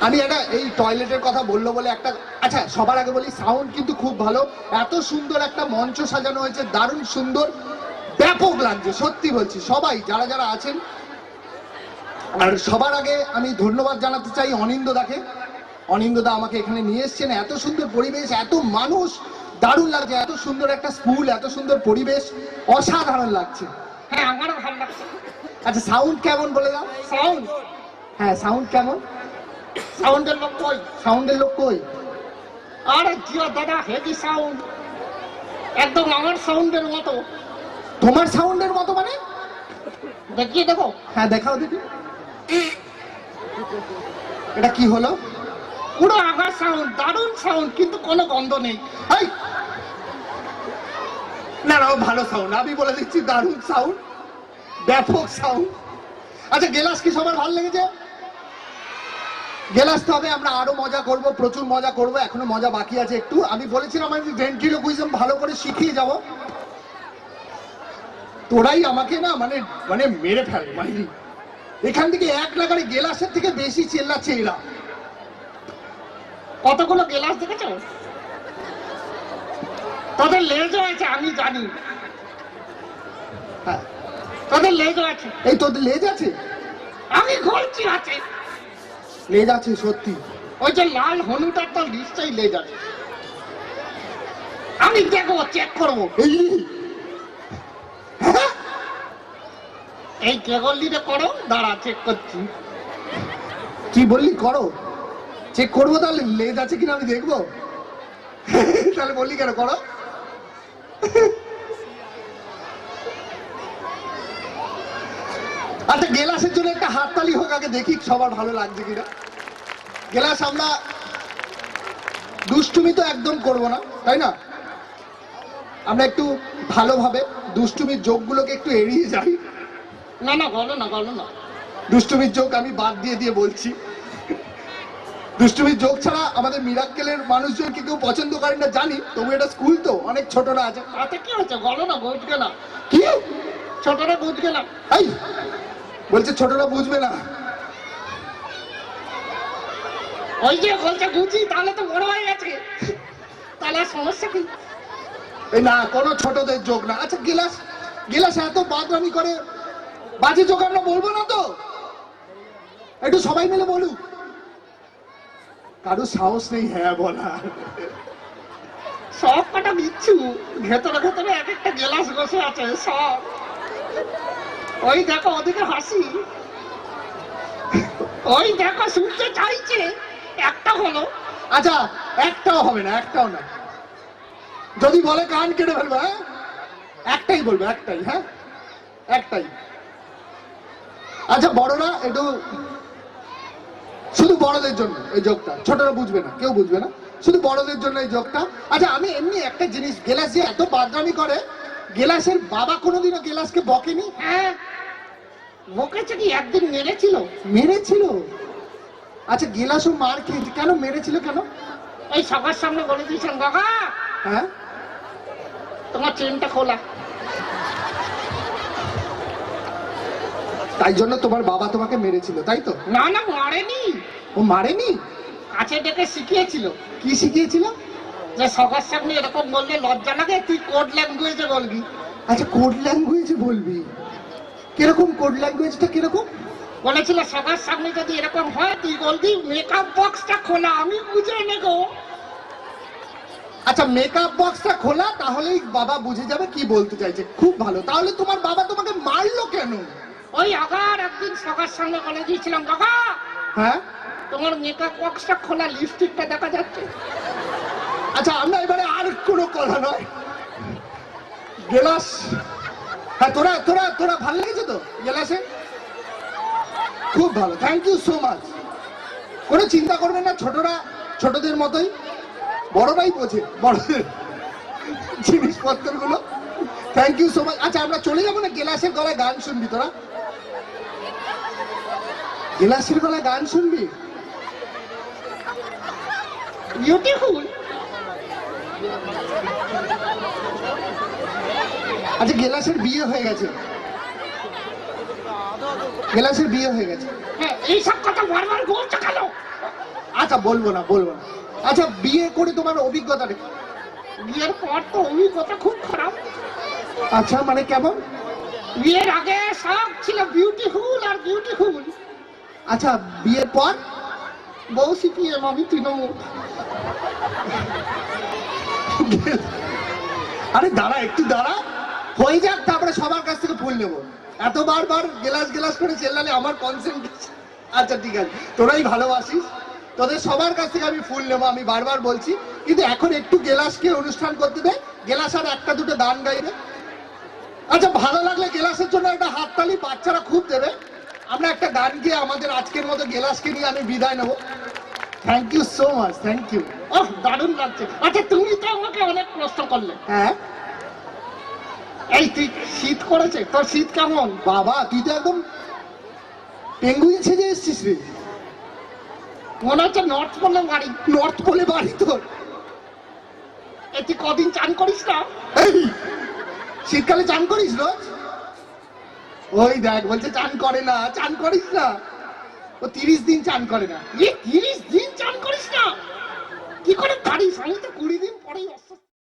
আমি একটা এই টয়লেটের কথা বললো বলে একটা, আচ্ছা সবার আগে বলি, সাউন্ড কিন্তু খুব ভালো। এত সুন্দর একটা মঞ্চ সাজানো হয়েছে, দারুণ সুন্দর, ব্যাপক লাগছে সত্যি বলছি। সবাই যারা যারা আছেন, আর সবার আগে আমি ধন্যবাদ জানাতে চাই অনিন্দদাকে। অনিন্দদা আমাকে এখানে নিয়ে এসছেন, এত সুন্দর পরিবেশ, এত মানুষ, দারুণ লাগছে। এত সুন্দর একটা স্কুল, এত সুন্দর পরিবেশ, অসাধারণ লাগছে। হ্যাঁ আমারও ভালো লাগছে। আচ্ছা, সাউন্ড কেমন বলে দাও। সাউন্ড? হ্যাঁ, সাউন্ড কেমন? সাউন্ডের লোক কই? সাউন্ডের লোক কই? আরে জিও দাদা, হেভি সাউন্ড, একদম আমার সাউন্ডের মতো। তোমার সাউন্ডের মতো মানে? দেখিয়ে দেখো। হ্যাঁ দেখাও দেখি। এটা কি হলো? পুরো আগা সাউন্ড, দারুণ সাউন্ড, কিন্তু কোনো গন্ধ নেই। না না, ভালো সাউন্ড, আমি বলে দিচ্ছি দারুণ সাউন্ড। ব্যাপক সাউন্ড। আচ্ছা গেলাস কি সবার ভালো লেগেছে? গেলাস তো হবে, আমরা আরো মজা করব, প্রচুর মজা করব, এখনো মজা বাকি আছে একটু। আমি বলেছিলাম আমি ভেন্ট্রিলোকুইজম ভালো করে শিখিয়ে যাব, তোরাই আমাকে না মানে মানে মেরে ফেলে মাইরি। এখান থেকে এক লাগারে গেলাসের থেকে বেশি চেল্লাচ্ছে এরা। কতগুলো গেলাস দেখেছো? তোদের লেজও আছে আমি জানি, হ্যাঁ তোদের লেজও আছে, এই তোদের লেজ আছে? আমি ঘুরছি আছে। লেজ আছে সত্যি? ওই যে লাল হনুটার তো নিশ্চয়ই লেজ আছে। আমি দেখবো, চেক করবো। এই হ্যাঁ? এই কেগলিটা করো, দাঁড়া চেক করছি। কি বললি করো? চেক করবো তাহলে লেজ আছে কিনা আমি দেখবো? তাহলে বললি কেন করো? আচ্ছা গেলাসের জন্য একটা হাততালি হোক আগে, দেখি সবার ভালো লাগছে কিনা। গেলাস আমরা দুষ্টুমি তো একদম করব না, তাই না? আমরা একটু ভালোভাবে দুষ্টুমির যোগগুলোকে একটু এড়িয়ে যাই। না না বলো না, বলো না। দুষ্টুমির যোগ আমি বাদ দিয়ে দিয়ে বলছি। দুষ্টুমির যোগ ছাড়া আমাদের মিরাক্কেলের মানুষজনকে কেউ পছন্দ করে না জানি, তবু এটা স্কুল তো অনেক ছোটরা আছে। তাতে কি হচ্ছে, বলো না, বুঝবে না। কি ছোটরা বুঝবে না? এই বলছে ছোটরা বুঝবে না? ওই যে বলছে বুঝি, তাহলে তো বড় হয়ে গেছে, তাহলে আর সমস্যা কি? এই না, কোনো ছোটদের যোগ না। আচ্ছা গিলাস গিলাস এত বাদরামি করে, বাজে যোগ আমরা বলবো না তো? একটু সবাই মিলে বলুক। কারো সাহস নেই হ্যাঁ বলা। সব কটা বিচ্ছু ভেতরে ভেতরে এক একটা গেলাস বসে আছে সব। ওই দেখো ওদিকে হাসি, ওই দেখো সূর্য চাইছে, একটা হলো। আচ্ছা একটাও হবে না, একটাও না। যদি বলে কান কেটে ফেলবো, হ্যাঁ একটাই বলবো, একটাই, হ্যাঁ একটাই। আচ্ছা বড়রা একটু, শুধু বড়দের জন্য এই যোগটা, ছোটরা বুঝবে না, কেউ বুঝবে না, শুধু বড়দের জন্য এই যোগটা। আচ্ছা আমি এমনি একটা জিনিস, গেলাস যে এত বাদরামি করে, গেলাসের বাবা কোনোদিনও গেলাসকে বকেনি? হ্যাঁ বকেছে, কি একদিন মেরেছিল। মেরেছিল? আচ্ছা গেলাসও মার খেয়েছে, কেন মেরেছিল কেন? ওই সবার সামনে বলে দিয়েছেন, বাবা হ্যাঁ তোমার চেনটা খোলা। তাই জন্য তোমার বাবা তোমাকে মেরেছিল, তাই তো? না না মারেনি, ও মারেনি? কাছে ডেকে শিখিয়েছিল। কি শিখিয়েছিল? যে সবার সামনে এরকম বললে লজ্জা লাগে, তুই কোড ল্যাঙ্গুয়েজে বলবি। আচ্ছা কোড ল্যাঙ্গুয়েজে বলবি? কিরকম কোড ল্যাঙ্গুয়েজটা কিরকম? বলেছিল সবার সামনে যদি এরকম হয় তুই বলবি মেকআপ বক্সটা খোলা, আমি বুঝে নেবো। আচ্ছা মেকআপ বক্সটা খোলা, তাহলেই বাবা বুঝে যাবে কি বলতে চাইছে। খুব ভালো। তাহলে তোমার বাবা তোমাকে মারলো কেন? ওই আবার একদিন সবার সামনে বলে দিয়েছিলাম, বাবা হ্যাঁ তোমার মেকআপ বক্সটা খোলা, লিপস্টিকটা দেখা যাচ্ছে। আচ্ছা আমরা এবারে আর কোনো কথা নয়, গেলাস হ্যাঁ তোরা তোরা তোরা ভালো লেগেছে তো গেলাসে? খুব ভালো, থ্যাংক ইউ সো মাচ। কোনো চিন্তা করবেন না, ছোটরা ছোটদের মতোই, বড়রাই বোঝে বড়দের জিনিসপত্রগুলো। Thank you so much. আচ্ছা আমরা চলে যাবো না, গেলাসের গলায় গান শুনবি তোরা? গেলাসের গলায় গান শুনবি? বিউটিফুল। আচ্ছা গেলাসের বিয়ে হয়ে গেছে, গেলাসের বিয়ে হয়ে গেছে। হ্যাঁ এইসব কথা বারবার বলছো কেন? আচ্ছা বলবো না বলবো না। আচ্ছা বিয়ে করে তোমার অভিজ্ঞতা কি? বিয়ের পর তো অভিজ্ঞতা খুব খারাপ। আচ্ছা মানে কেমন? বিয়ের আগে সব ছিল বিউটিফুল আর বিউটিফুল। আচ্ছা বিয়ের পর? বউ সিপিএম, আমি তৃণমূল। আরে দাঁড়া একটু দাঁড়া, হয়ে যাক তারপরে সবার কাছ থেকে ফুল নেবো। এত বারবার গেলাস গেলাস করে চেল্লালে আমার কনসেন্ট্রেশন। আচ্ছা ঠিক আছে, তোরাই ভালোবাসিস, তোদের সবার কাছ থেকে আমি ফুল নেবো, আমি বারবার বলছি। কিন্তু এখন একটু গেলাসকে অনুষ্ঠান করতে দে, গেলাস আর একটা দুটো গান গাইবে। আচ্ছা ভালো লাগলে গেলাসের জন্য একটা হাততালি বাচ্চারা খুব দেবে। আমরা একটা গান গিয়ে আমাদের আজকের মতো গেলাসকে নিয়ে আমি বিদায় নেবো। Thank you so much, thank you. ওহ দারুণ লাগছে। আচ্ছা তুমি তো আমাকে অনেক প্রশ্ন করলে, হ্যাঁ এই তুই শীত করেছে, তোর শীত কেমন? বাবা তুই তো একদম পেঙ্গুইন সেজে এসছিস রে, মনে হচ্ছে নর্থ পোলে বাড়ি, নর্থ পোলে বাড়ি তোর। এই তুই কদিন চান করিস না? এই শীতকালে চান করিস রোজ? ওই দেখ বলছে চান করে না, চান করিস না। ও 30 দিন চান করে না। 30 দিন চান করিস না? কি করে পারিস? আমি তো 20 দিন পরেই অসুস্থ।